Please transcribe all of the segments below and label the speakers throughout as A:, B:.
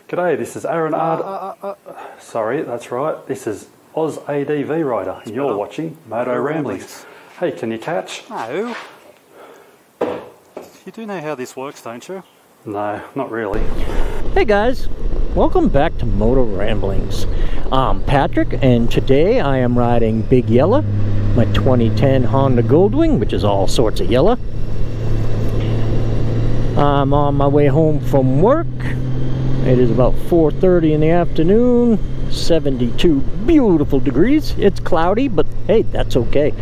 A: G'day, this is Aaron Sorry, that's right. This is Oz ADV Rider. And you're watching Motoramblings. Hey, can you catch?
B: No. You do know how this works, don't you?
A: No, not really.
C: Hey guys, welcome back to Motoramblings. I'm Patrick, and today I am riding Big Yellow, my 2010 Honda Goldwing, which is all sorts of yellow. I'm on my way home from work. It is about 4:30 in the afternoon, 72 beautiful degrees. It's cloudy, but hey, that's okay.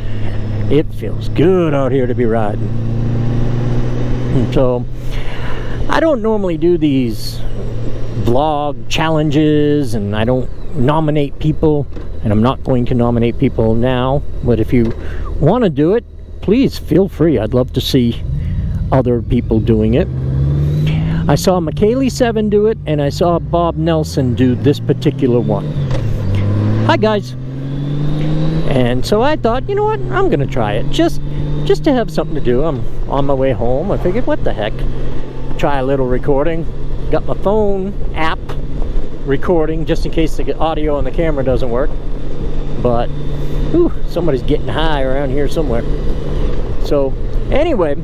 C: It feels good out here to be riding. And so, I don't normally do these vlog challenges, and I don't nominate people, and I'm not going to nominate people now, but if you want to do it, please feel free. I'd love to see other people doing it. I saw Maikeli 7 do it, and I saw Bob Nelson do this particular one. Hi guys. And so I thought, you know what, I'm gonna try it just to have something to do. I'm on my way home. I figured, what the heck, try a little recording. Got my phone app recording just in case the audio on the camera doesn't work. But somebody's getting high around here somewhere. So anyway,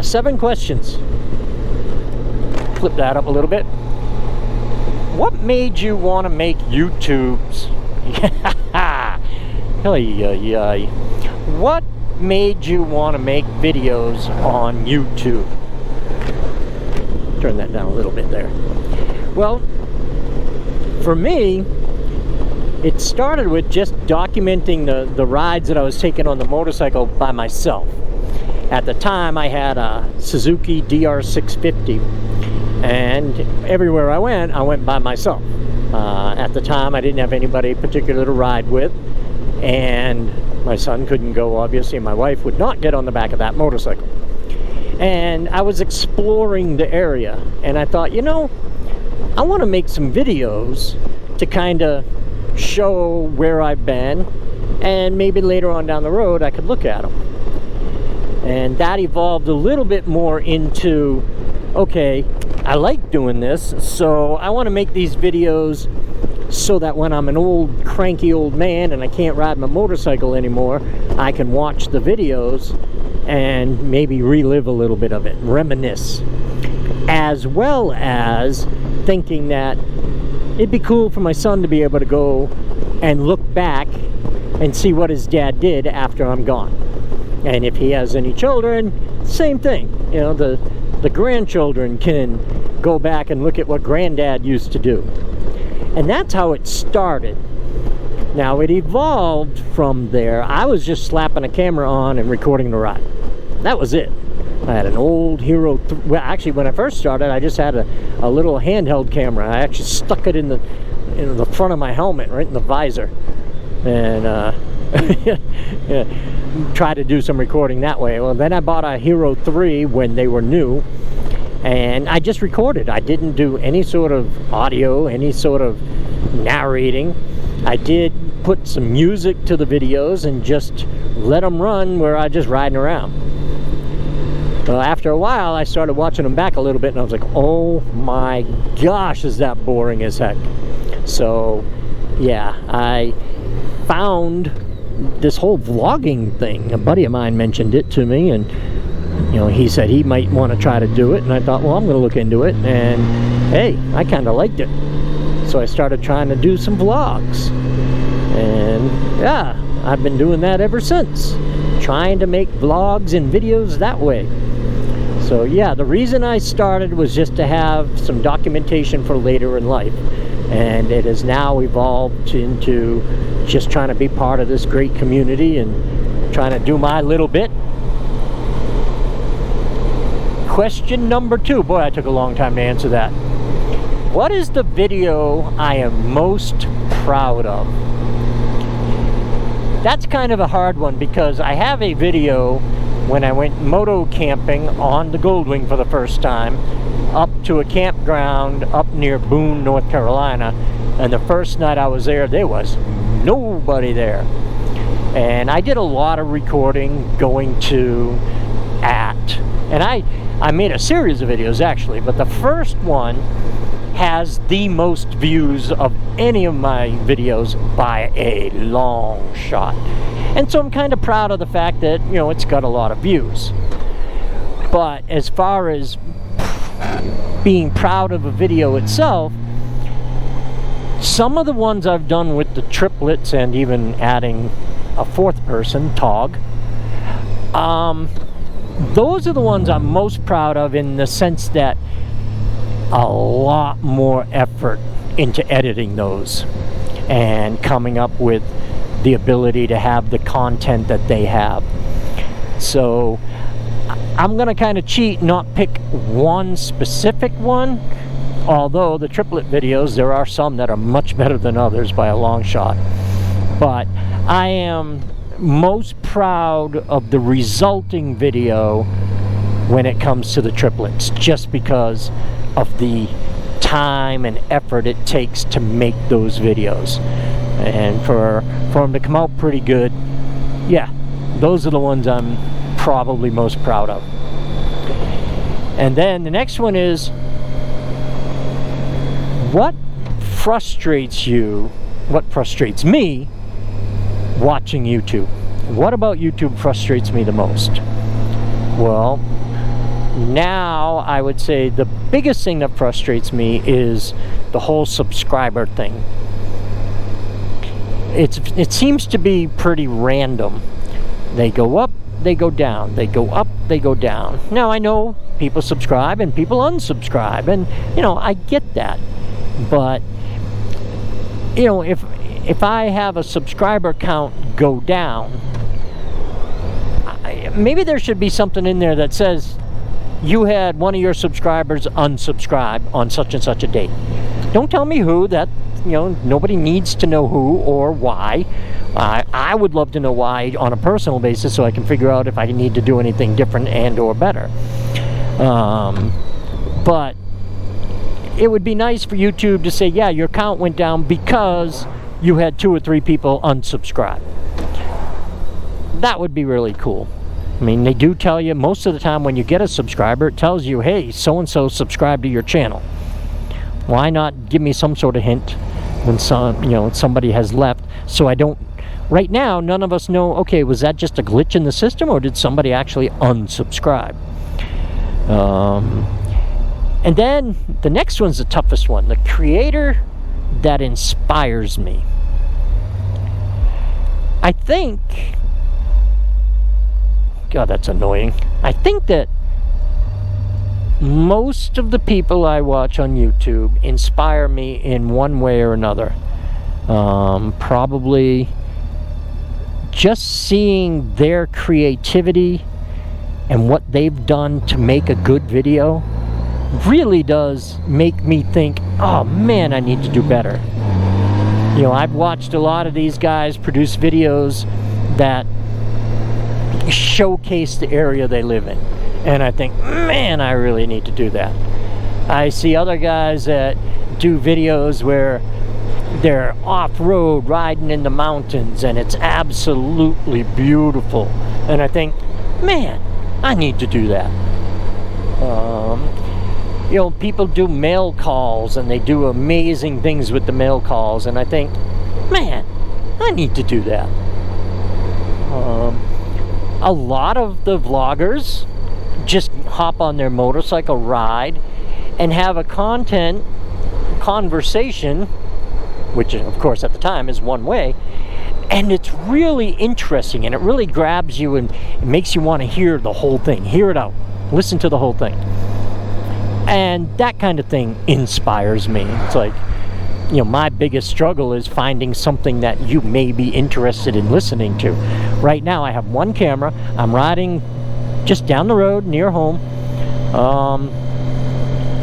C: 7 questions. Flip that up a little bit. What made you want to make YouTubes? What made you want to make videos on YouTube? Turn that down a little bit there. Well, for me, it started with just documenting the rides that I was taking on the motorcycle by myself. At the time, I had a Suzuki DR650, and everywhere I went by myself. At the time, I didn't have anybody particular to ride with, and my son couldn't go, obviously, and my wife would not get on the back of that motorcycle. And I was exploring the area, and I thought, you know, I want to make some videos to kind of show where I've been, and maybe later on down the road, I could look at them. And that evolved a little bit more into, okay, I like doing this, so I want to make these videos so that when I'm an old, cranky old man and I can't ride my motorcycle anymore, I can watch the videos and maybe relive a little bit of it, reminisce. As well as thinking that it'd be cool for my son to be able to go and look back and see what his dad did after I'm gone. And if he has any children, same thing. You know, the grandchildren can go back and look at what granddad used to do. And that's how it started. Now, it evolved from there. I was just slapping a camera on and recording the ride. That was it. I had an old Hero... Well, actually, when I first started, I just had a little handheld camera. I actually stuck it in the front of my helmet, right in the visor. And, yeah, try to do some recording that way. Well, then I bought a Hero 3 when they were new, and I just recorded. I didn't do any sort of audio, any sort of narrating. I did put some music to the videos and just let them run where I just riding around. Well, after a while, I started watching them back a little bit, and I was like, oh my gosh, is that boring as heck. So yeah, I found this whole vlogging thing. A buddy of mine mentioned it to me, and you know, he said he might want to try to do it, and I thought, well, I'm going to look into it, and hey, I kind of liked it. So I started trying to do some vlogs, and yeah, I've been doing that ever since, trying to make vlogs and videos that way. So yeah, the reason I started was just to have some documentation for later in life, and it has now evolved into just trying to be part of this great community and trying to do my little bit. Question number 2. Boy, I took a long time to answer that. What is the video I am most proud of? That's kind of a hard one, because I have a video when I went moto camping on the Goldwing for the first time, up to a campground up near Boone, North Carolina. And the first night I was there was nobody there. And I did a lot of recording going to and I made a series of videos actually, but the first one has the most views of any of my videos by a long shot. And so I'm kind of proud of the fact that, you know, it's got a lot of views. But as far as being proud of a video itself, some of the ones I've done with the triplets and even adding a fourth person, Tog, those are the ones I'm most proud of, in the sense that a lot more effort into editing those and coming up with the ability to have the content that they have. So I'm gonna kind of cheat, not pick one specific one, although the triplet videos, there are some that are much better than others by a long shot. But I am most proud of the resulting video when it comes to the triplets, just because of the time and effort it takes to make those videos. And for them to come out pretty good, yeah, those are the ones I'm probably most proud of. And then the next one is, what frustrates you, what frustrates me watching YouTube? What about YouTube frustrates me the most? Well, now I would say the biggest thing that frustrates me is the whole subscriber thing. It seems to be pretty random. They go up, they go down, they go up, they go down. Now I know people subscribe and people unsubscribe, and you know, I get that. But you know, if I have a subscriber count go down, maybe there should be something in there that says you had one of your subscribers unsubscribe on such and such a date. Don't tell me who. That, you know, nobody needs to know who or why. I would love to know why on a personal basis, so I can figure out if I need to do anything different and or better. But it would be nice for YouTube to say, yeah, your count went down because you had 2 or 3 people unsubscribe. That would be really cool. I mean, they do tell you most of the time when you get a subscriber, it tells you, hey, so-and-so subscribed to your channel. Why not give me some sort of hint when somebody has left, so I don't, right now, none of us know, okay, was that just a glitch in the system, or did somebody actually unsubscribe? And then the next one's the toughest one, the creator that inspires me. I think, God, that's annoying. I think that most of the people I watch on YouTube inspire me in one way or another. Probably just seeing their creativity and what they've done to make a good video really does make me think, oh man, I need to do better. You know, I've watched a lot of these guys produce videos that showcase the area they live in, and I think, man, I really need to do that. I see other guys that do videos where they're off-road riding in the mountains and it's absolutely beautiful, and I think, man, I need to do that. You know, people do mail calls and they do amazing things with the mail calls, and I think, man, I need to do that. A lot of the vloggers just hop on their motorcycle ride and have a conversation, which of course at the time is one way, and it's really interesting and it really grabs you and it makes you want to hear the whole thing, hear it out, listen to the whole thing. And that kind of thing inspires me. It's like, you know, my biggest struggle is finding something that you may be interested in listening to. Right now I have one camera. I'm riding just down the road near home.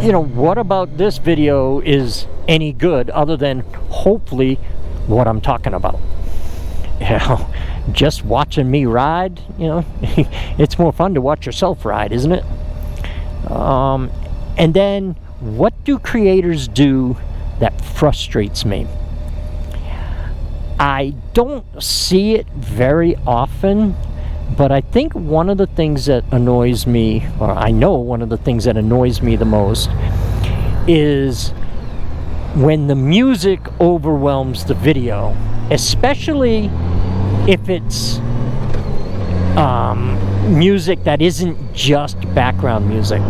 C: You know, what about this video is any good other than hopefully what I'm talking about? You know, just watching me ride, you know, it's more fun to watch yourself ride, isn't it? And then, what do creators do that frustrates me? I don't see it very often, But I think one of the things that annoys me, or I know one of the things that annoys me the most, is when the music overwhelms the video, especially if it's music that isn't just background music.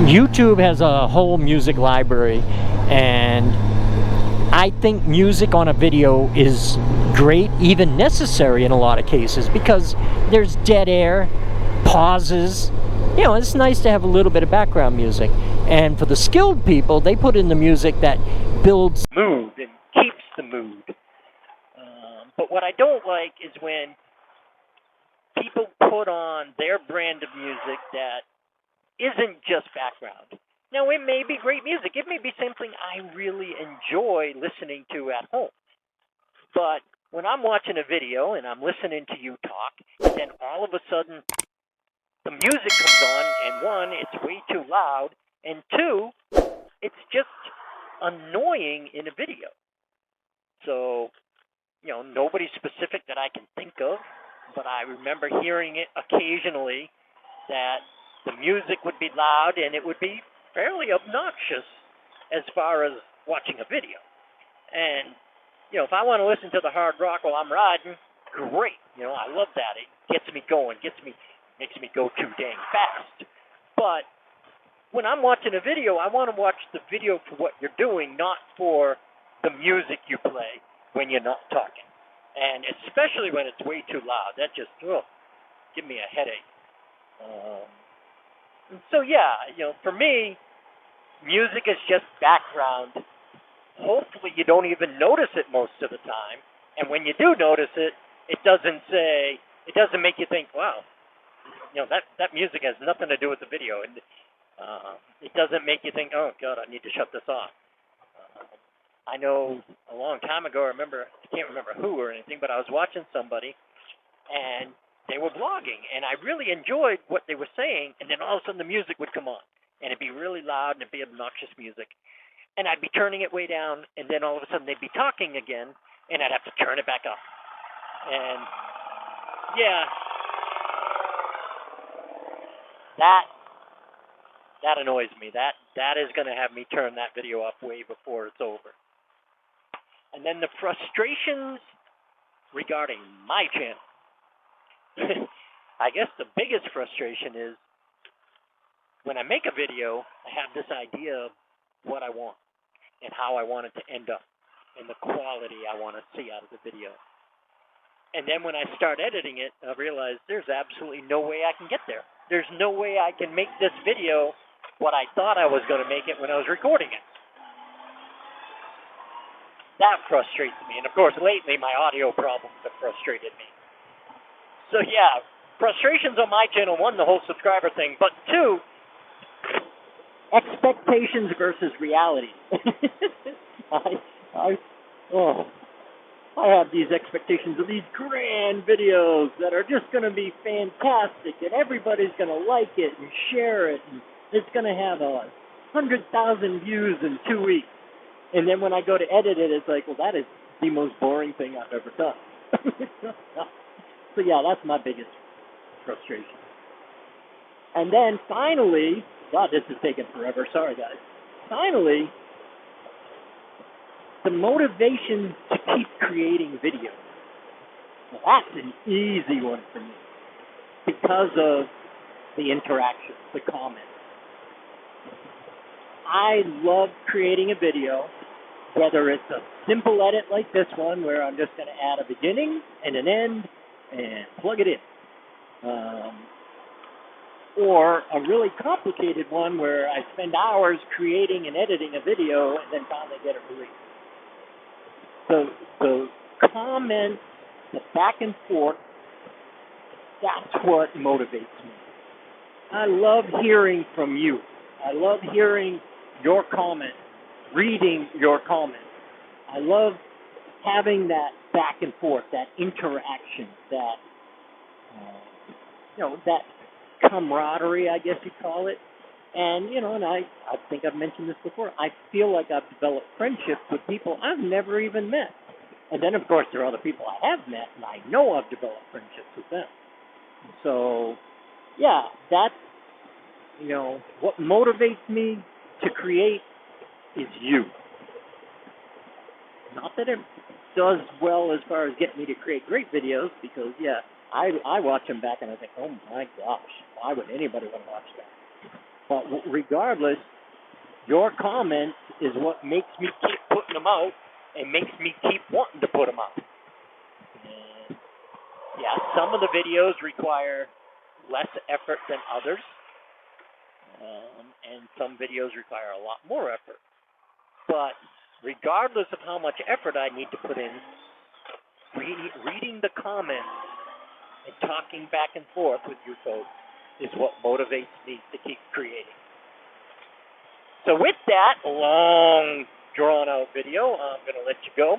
C: YouTube has a whole music library, and I think music on a video is great, even necessary in a lot of cases, because there's dead air, pauses. You know, it's nice to have a little bit of background music. And for the skilled people, they put in the music that builds mood and keeps the mood. But what I don't like is when people put on their brand of music that isn't just background. Now, it may be great music. It may be something I really enjoy listening to at home. But when I'm watching a video and I'm listening to you talk, then all of a sudden the music comes on, and one, it's way too loud, and two, it's just annoying in a video. So, you know, nobody specific that I can think of, but I remember hearing it occasionally that the music would be loud and it would be fairly obnoxious as far as watching a video. And, you know, if I want to listen to the hard rock while I'm riding, great. You know, I love that. It gets me going, makes me go too dang fast. But when I'm watching a video, I want to watch the video for what you're doing, not for the music you play when you're not talking. And especially when it's way too loud. That just, give me a headache. So yeah, you know, for me, music is just background. Hopefully you don't even notice it most of the time. And when you do notice it, it doesn't make you think, wow, you know, that music has nothing to do with the video. And it doesn't make you think, oh God, I need to shut this off. I know a long time ago, I can't remember who or anything, but I was watching somebody and they were vlogging, and I really enjoyed what they were saying, and then all of a sudden the music would come on, and it'd be really loud, and it'd be obnoxious music, and I'd be turning it way down, and then all of a sudden they'd be talking again, and I'd have to turn it back up. And, yeah, that annoys me. That is going to have me turn that video off way before it's over. And then the frustrations regarding my channel. I guess the biggest frustration is when I make a video, I have this idea of what I want and how I want it to end up and the quality I want to see out of the video. And then when I start editing it, I realize there's absolutely no way I can get there. There's no way I can make this video what I thought I was going to make it when I was recording it. That frustrates me. And of course, lately my audio problems have frustrated me. So yeah, frustrations on my channel, one, the whole subscriber thing, but two, expectations versus reality. I have these expectations of these grand videos that are just going to be fantastic, and everybody's going to like it and share it, and it's going to have 100,000 views in 2 weeks. And then when I go to edit it, it's like, well, that is the most boring thing I've ever done. So yeah, that's my biggest frustration. And then finally, God, this is taking forever. Sorry, guys. Finally, the motivation to keep creating videos. Well, that's an easy one for me because of the interaction, the comments. I love creating a video, whether it's a simple edit like this one where I'm just going to add a beginning and an end and plug it in. Or a really complicated one where I spend hours creating and editing a video and then finally get it released. So comments, the back and forth, that's what motivates me. I love hearing from you. I love hearing your comments, reading your comments. I love having that back and forth, that interaction, that that camaraderie, I guess you call it. And, and I think I've mentioned this before, I feel like I've developed friendships with people I've never even met. And then, of course, there are other people I have met and I know I've developed friendships with them. So, yeah, that's, what motivates me to create is you. Not that it does well as far as getting me to create great videos, because, yeah, I watch them back and I think, oh my gosh, why would anybody want to watch that? But regardless, your comment is what makes me keep putting them out and makes me keep wanting to put them out. And yeah, some of the videos require less effort than others, and some videos require a lot more effort. But regardless of how much effort I need to put in, reading the comments and talking back and forth with you folks is what motivates me to keep creating. So with that long, drawn-out video, I'm going to let you go.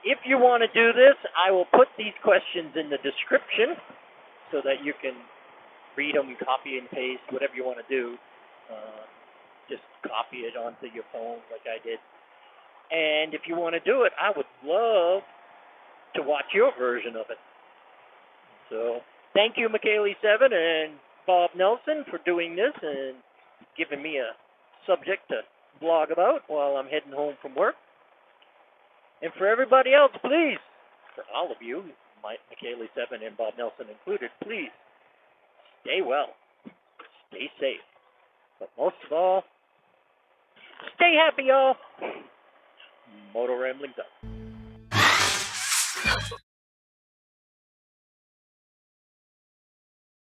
C: If you want to do this, I will put these questions in the description so that you can read them, copy and paste, whatever you want to do. Just copy it onto your phone like I did. And if you want to do it, I would love to watch your version of it. So thank you, Maikeli7 and Bob Nelson, for doing this and giving me a subject to blog about while I'm heading home from work. And for everybody else, please, for all of you, Maikeli7 and Bob Nelson included, please stay well, stay safe, but most of all, stay happy, y'all. Motoramblings up.